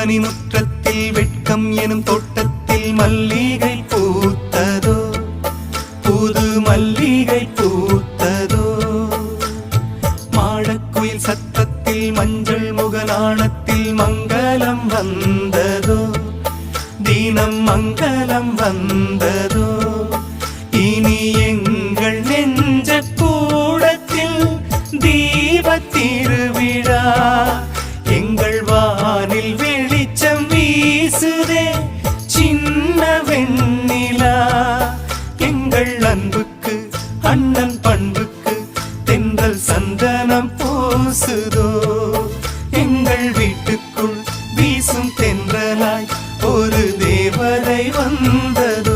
மணிமுற்றத்தில் வெட்கம் எனும் தோட்டத்தில் மல்லிகை பூத்ததோ, புது மல்லிகை பூத்ததோ. மாடக்குயில் சத்தத்தில் மஞ்சள் முகநாணத்தில் மங்களம் வந்ததோ, தினம் மங்களம் வந்ததோ. இனி எங்கள் நெஞ்ச கூடத்தில் தீப திருவிழா, எங்கள் வானில் வெளிச்சம் வீசுதே சின்ன வெண்ணிலா. எங்கள் அன்புக்கு அண்ணன் பண்புக்கு தென்றல் சந்தனம் பூசுதோ, எங்கள் வீட்டுக்குள் வீசும் தென்றலாய் ஒரு தேவதை வந்ததோ.